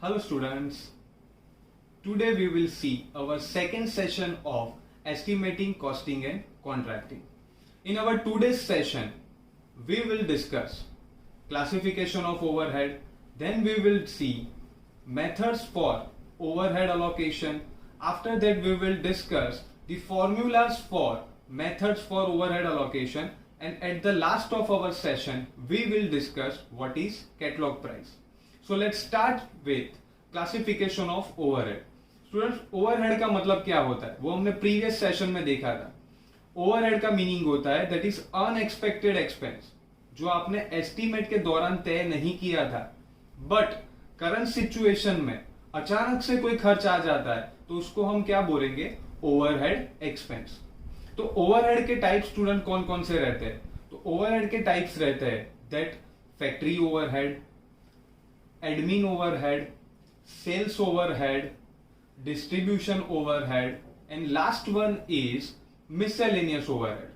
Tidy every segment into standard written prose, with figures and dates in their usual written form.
Hello students, today we will see our second session of estimating, costing and contracting. In our today's session, we will discuss classification of overhead, then we will see methods for overhead allocation. After that we will discuss the formulas for methods for overhead allocation, and at the last of our session we will discuss what is catalog price. So let's start with classification of overhead. Students, overhead का मतलब क्या होता है वो हमने previous session में देखा था. ओवरहेड का मीनिंग होता है दैट इज अनएक्सपेक्टेड एक्सपेंस, जो आपने एस्टीमेट के दौरान तय नहीं किया था, बट करंट सिचुएशन में अचानक से कोई खर्च आ जाता है तो उसको हम क्या बोलेंगे, ओवरहेड एक्सपेंस. तो ओवरहेड के टाइप स्टूडेंट कौन कौन से रहते हैं? तो ओवरहेड के टाइप्स रहते हैं that factory overhead, admin overhead, sales overhead, distribution overhead and last one is miscellaneous overhead.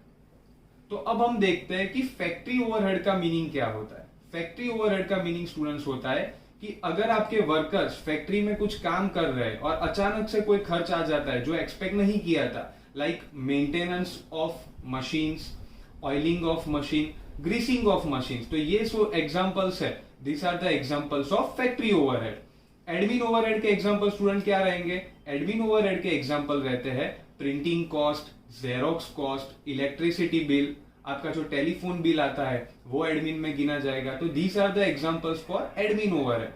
तो अब हम देखते हैं कि फैक्ट्री ओवरहेड का मीनिंग क्या होता है. फैक्ट्री ओवरहेड का मीनिंग स्टूडेंट्स होता है कि अगर आपके वर्कर्स फैक्ट्री में कुछ काम कर रहे हैं और अचानक से कोई खर्च आ जाता है जो एक्सपेक्ट नहीं किया था, like maintenance of machines, oiling of machine, greasing of machines, तो ये सो एग्जांपल्स है. These are the examples of factory overhead. Admin overhead के एग्जांपल स्टूडेंट क्या रहेंगे? एडमिन ओवरहेड के एग्जांपल रहते हैं printing cost, xerox cost, electricity bill, आपका जो टेलीफोन बिल आता है वो एडमिन में गिना जाएगा. तो these are the examples for admin overhead.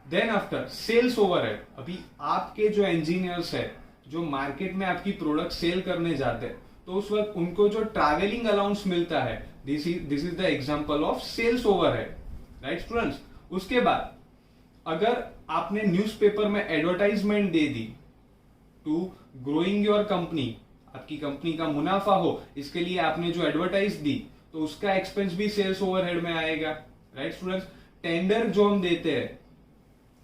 Then after sales overhead, अभी आपके जो इंजीनियर्स है जो मार्केट में आपकी प्रोडक्ट सेल करने जाते हैं तो उस वक्त उनको जो ट्रैवलिंग अलाउंस मिलता है, this is the example of sales overhead. Right students. उसके बाद अगर आपने न्यूज़पेपर में एडवर्टाइजमेंट दे दी टू ग्रोइंग योर कंपनी, आपकी कंपनी का मुनाफा हो, इसके लिए आपने जो एडवर्टाइज दी तो उसका एक्सपेंस भी सेल्स ओवरहेड में आएगा. Right students. टेंडर जो हम देते हैं,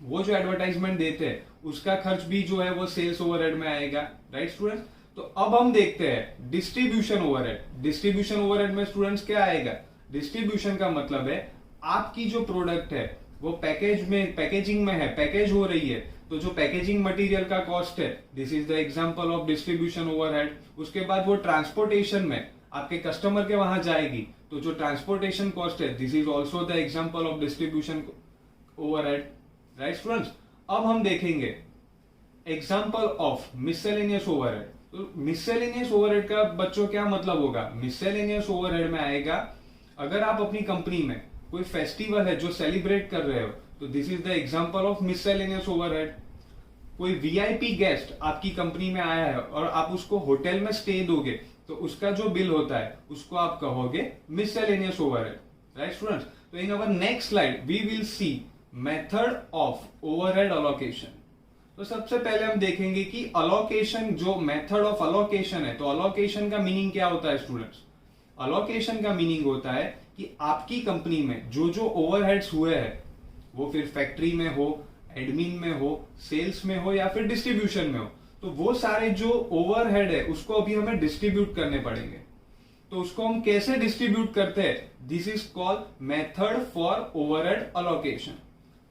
वो जो एडवर्टाइजमेंट देते हैं उसका खर्च भी जो है वो सेल्स ओवरहेड में आएगा. Right students. तो अब हम देखते हैं डिस्ट्रीब्यूशन ओवरहेड. डिस्ट्रीब्यूशन ओवरहेड में स्टूडेंट्स क्या आएगा? डिस्ट्रीब्यूशन का मतलब है आपकी जो प्रोडक्ट है वो पैकेजिंग में है, पैकेज हो रही है, तो जो पैकेजिंग मटेरियल का कॉस्ट है, this is the example of distribution overhead. उसके बाद वो ट्रांसपोर्टेशन में आपके कस्टमर के वहां जाएगी तो जो ट्रांसपोर्टेशन कॉस्ट है, this is also the example of distribution overhead. Right students. अब हम देखेंगे एग्जांपल ऑफ मिसलेनियस ओवरहेड. तो मिसलेनियस ओवरहेड का बच्चों क्या मतलब होगा? मिसलेनियस ओवरहेड में आएगा अगर आप अपनी कंपनी में कोई फेस्टिवल है जो सेलिब्रेट कर रहे हो तो this is the example of miscellaneous overhead. कोई वीआईपी गेस्ट आपकी कंपनी में आया है और आप उसको होटल में स्टे दोगे तो उसका जो बिल होता है उसको आप कहोगे मिसलेनियस ओवरहेड. Right students. तो in our next slide we will see method of overhead allocation. तो सबसे पहले हम देखेंगे कि अलोकेशन, जो मेथड ऑफ अलोकेशन है, तो अलोकेशन का मीनिंग क्या होता है स्टूडेंट्स? अलोकेशन का मीनिंग होता है कि आपकी कंपनी में जो जो ओवरहेड्स हुए हैं, वो फिर फैक्ट्री में हो, एडमिन में हो, सेल्स में हो या फिर डिस्ट्रीब्यूशन में हो, तो वो सारे जो ओवरहेड है उसको अभी हमें डिस्ट्रीब्यूट करने पड़ेंगे. तो उसको हम कैसे डिस्ट्रीब्यूट करते हैं? This is called method for overhead allocation.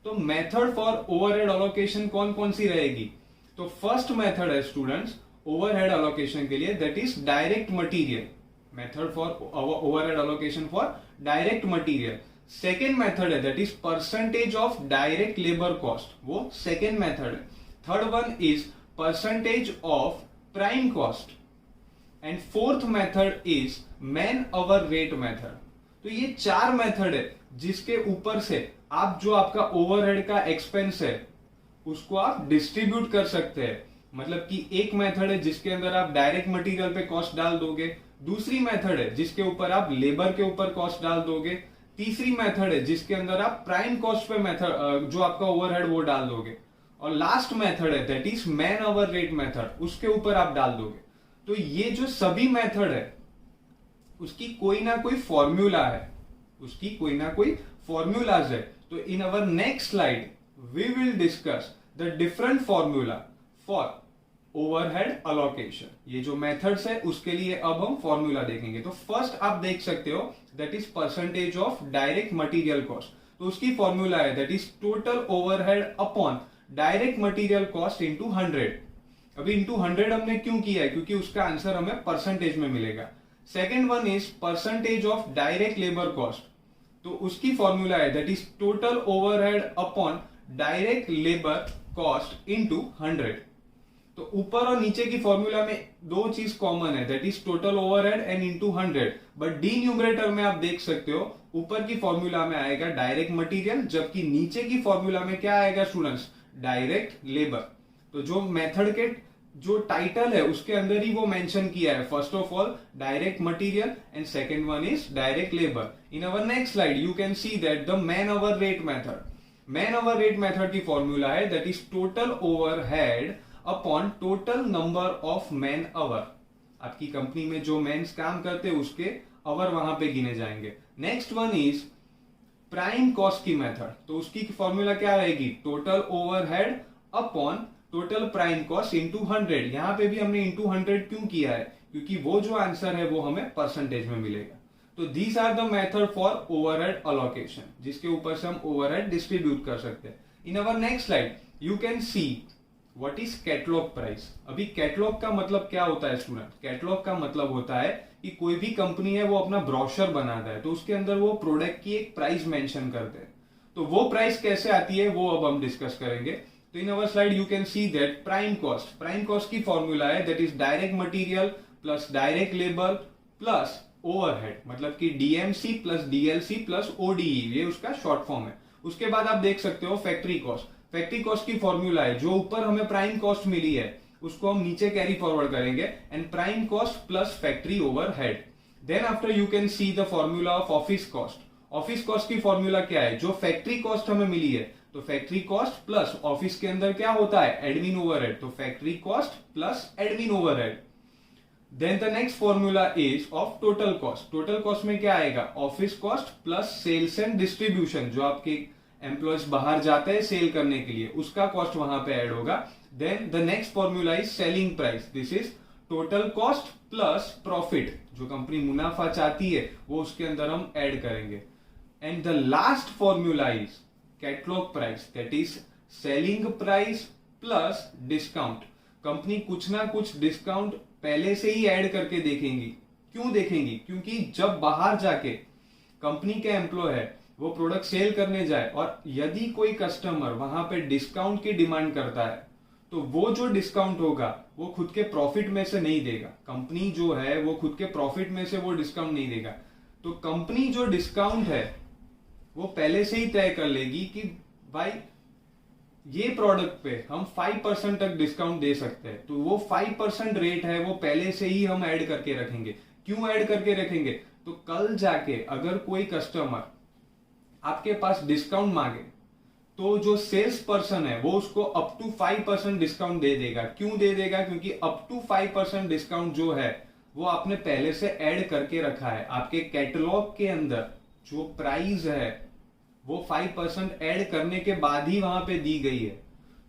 तो मेथड फॉर ओवरहेड अलोकेशन कौन कौन सी रहेगी? तो फर्स्ट मेथड है स्टूडेंट्स ओवरहेड अलोकेशन के लिए, that is direct material. Method for overhead allocation for direct material. Second method है that is percentage of direct labour cost, वो सेकेंड मेथड है. Third one is percentage of prime cost and fourth method is man hour rate method. तो ये चार method है जिसके ऊपर से आप जो आपका ओवरहेड का एक्सपेंस है उसको आप डिस्ट्रीब्यूट कर सकते हैं. मतलब कि एक मेथड है जिसके अंदर आप डायरेक्ट मटेरियल पे कॉस्ट डाल दोगे, दूसरी मेथड है जिसके ऊपर आप लेबर के ऊपर कॉस्ट डाल दोगे, तीसरी मेथड है जिसके अंदर आप प्राइम कॉस्ट पे मेथड जो आपका ओवरहेड वो डाल दोगे, और लास्ट मेथड है that is man hour rate method, उसके ऊपर आप डाल दोगे. तो ये जो सभी मेथड है उसकी कोई ना कोई फॉर्मूला है, उसकी कोई ना कोई फॉर्मूलाज है. तो in our next slide we will discuss the different formula for overhead allocation. ये जो मेथड्स है उसके लिए अब हम फॉर्मूला देखेंगे. तो फर्स्ट आप देख सकते हो that is percentage of direct material cost. तो उसकी फॉर्मूला है that is total overhead upon direct material cost into 100। अभी इंटू 100 हमने क्यों किया है, क्योंकि उसका आंसर हमें परसेंटेज में मिलेगा। Second one is percentage of direct labour cost, तो उसकी फॉर्मूला है that is total overhead upon direct labour cost into 100। तो ऊपर और नीचे की फॉर्मूला में दो चीज कॉमन है that is total overhead and into 100, but D numerator में आप देख सकते हो ऊपर की फॉर्मूला में आएगा डायरेक्ट मटेरियल, जबकि नीचे की फॉर्मूला में क्या आएगा स्टूडेंट्स, डायरेक्ट लेबर। तो जो मेथड के जो टाइटल है उसके अंदर ही वो मेंशन किया है, first of all direct material and second one is direct labour. In our next slide you can see that the man hour rate method, man hour rate method की formula है that is total overhead upon total number of man hour. आपकी company में जो mains काम करते हैं उसके our वहां पे गिने जाएंगे। Next one is prime cost की मेथड, तो उसकी फॉर्मूला क्या रहेगी, total overhead upon total prime cost into 100। यहां पे भी हमने इंटू 100 क्यों किया है, क्योंकि वो जो आंसर है वो हमें परसेंटेज में मिलेगा। तो these are the method for overhead allocation, जिसके ऊपर से हम ओवरहेड डिस्ट्रीब्यूट कर सकते हैं। In our next slide you can see what is catalogue price. अभी कैटलॉग का मतलब क्या होता है स्टूडेंट, कैटलॉग का मतलब होता है कि कोई भी कंपनी है वो अपना ब्रोशर बनाता है, तो उसके अंदर वो प्रोडक्ट की एक प्राइस मेंशन करते हैं। तो वो प्राइस कैसे आती है वो अब हम डिस्कस करेंगे। तो in our slide you can see that prime cost की फॉर्मूला है that is direct material plus direct labour plus overhead, मतलब कि DMC plus DLC plus ODE, ये उसका शॉर्ट फॉर्म है। उसके बाद आप देख सकते हो फैक्ट्री कॉस्ट, फैक्ट्री कॉस्ट की फॉर्मूला है जो ऊपर हमें प्राइम कॉस्ट मिली है उसको हम नीचे कैरी फॉरवर्ड करेंगे and prime cost plus factory overhead. Then after you can see the formula of office cost. Office cost की फॉर्मूला क्या है, जो फैक्ट्री कॉस्ट हमें मिली है तो फैक्ट्री कॉस्ट प्लस ऑफिस के अंदर क्या होता है, एडमिन ओवरहेड, तो factory cost plus admin overhead. Then the next formula is of total cost. Total cost में क्या आएगा, office cost plus sales and distribution, जो आपके एम्प्लॉयज बाहर जाते हैं सेल करने के लिए उसका कॉस्ट वहां पे ऐड होगा। Then the next formula is selling price, this is total cost plus profit, जो कंपनी मुनाफा चाहती है वो उसके अंदर हम ऐड करेंगे। And the last formula is catalogue price, that is selling price plus discount. Company कुछ ना कुछ डिस्काउंट पहले से ही ऐड करके देखेंगी। क्यों देखेंगी, क्योंकि जब बाहर जाके कंपनी के एम्प्लॉय है वो प्रोडक्ट सेल करने जाए और यदि कोई कस्टमर वहां पे डिस्काउंट की डिमांड करता है तो वो जो डिस्काउंट होगा वो खुद के प्रॉफिट में से नहीं देगा। कंपनी जो है वो खुद के प्रॉफिट में से वो डिस्काउंट नहीं देगा। तो कंपनी जो डिस्काउंट है वो पहले से ही तय कर लेगी कि भाई ये प्रोडक्ट पे हम 5% तक डिस्काउंट दे सकते हैं, तो वो 5% रेट है वो पहले से ही हम ऐड करके रखेंगे। क्यों ऐड करके रखेंगे, तो कल जाके अगर कोई कस्टमर आपके पास डिस्काउंट मांगे तो जो सेल्स पर्सन है वो उसको अप टू 5% डिस्काउंट दे देगा। क्यों दे देगा, क्योंकि अप टू 5% डिस्काउंट जो है वो आपने पहले से ऐड करके रखा है। आपके कैटलॉग के अंदर जो प्राइस है वो 5% ऐड करने के बाद ही वहां पे दी गई है।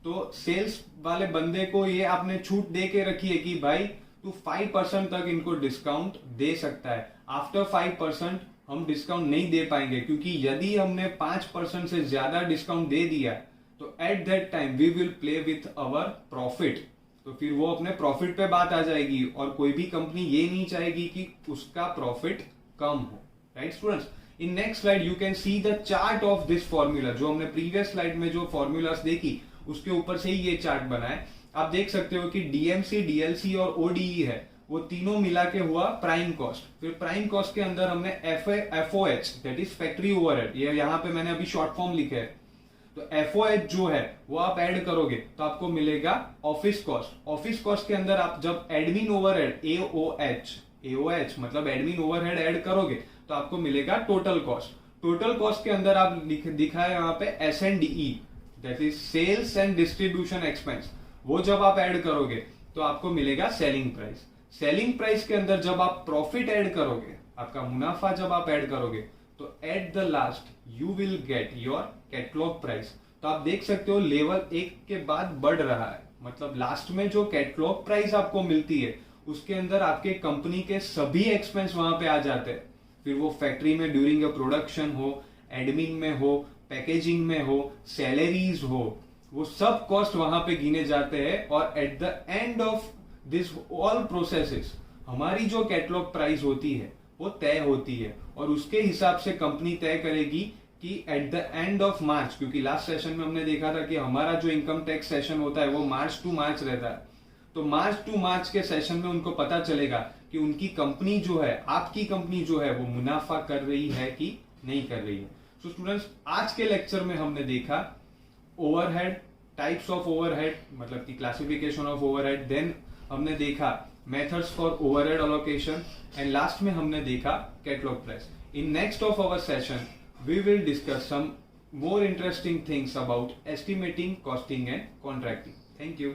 तो सेल्स वाले बंदे को ये आपने छूट दे के रखी है कि भाई तू 5% तक इनको डिस्काउंट दे सकता है। आफ्टर 5% हम डिस्काउंट नहीं दे पाएंगे, क्योंकि यदि हमने 5% से ज्यादा डिस्काउंट दे दिया तो at that time we will play with our profit. तो फिर वो अपने प्रॉफिट पे बात आ जाएगी और कोई भी कंपनी ये नहीं चाहेगी कि उसका प्रॉफिट कम हो। Right students, in next slide you can see the chart of this formula. जो हमने प्रीवियस स्लाइड में जो फॉर्मूलास देखी उसके ऊपर से ही ये चार्ट बना है। आप देख सकते हो कि डीएमसी, डीएलसी और ओडीई है वो तीनों मिला के हुआ प्राइम कॉस्ट। फिर प्राइम कॉस्ट के अंदर हमने FOH that is factory overhead, ये यहाँ पे मैंने अभी शॉर्ट फॉर्म लिखे है। तो एफओएच जो है वो आप ऐड करोगे तो आपको मिलेगा ऑफिस कॉस्ट। ऑफिस कॉस्ट के अंदर आप जब एडमिन ओवरहेड एओएच मतलब एडमिन ओवरहेड ऐड करोगे तो आपको मिलेगा टोटल कॉस्ट। टोटल कॉस्ट के अंदर आप दिखा है यहाँ पे SNDE that is sales and distribution expense, वो जब आप ऐड करोगे तो आपको मिलेगा सेलिंग प्राइस। सेलिंग प्राइस के अंदर जब आप प्रॉफिट ऐड करोगे, आपका मुनाफा जब आप ऐड करोगे तो at the last you will get your catalogue price. तो आप देख सकते हो लेवल एक के बाद बढ़ रहा है, मतलब लास्ट में जो कैटलॉग प्राइस आपको मिलती है उसके अंदर आपके कंपनी के सभी एक्सपेंस वहां पे आ जाते हैं। फिर वो फैक्ट्री में ड्यूरिंग अ प्रोडक्शन हो, एडमिन में हो, पैकेजिंग में हो, सैलरीज हो, वो सब कॉस्ट वहां पे गिने जाते हैं और at the end of this all processes हमारी जो कैटलॉग प्राइस होती है वो तय होती है और उसके हिसाब से कंपनी तय करेगी कि at the end of March, क्योंकि लास्ट सेशन में हमने देखा था कि हमारा जो इनकम टैक्स सेशन होता है वो मार्च टू मार्च रहता है, तो मार्च टू मार्च के सेशन में उनको पता चलेगा कि उनकी कंपनी जो है, आपकी कंपनी जो है, वो मुनाफा कर रही है कि नहीं कर रही है। सो स्टूडेंट्स, आज के लेक्चर में हमने देखा ओवरहेड, टाइप्स ऑफ ओवरहेड, मतलब कि क्लासिफिकेशन ऑफ ओवरहेड, देन हमने देखा methods for overhead allocation and last में हमने देखा catalogue price. In next of our session we will discuss some more interesting things about estimating, costing and contracting. Thank you.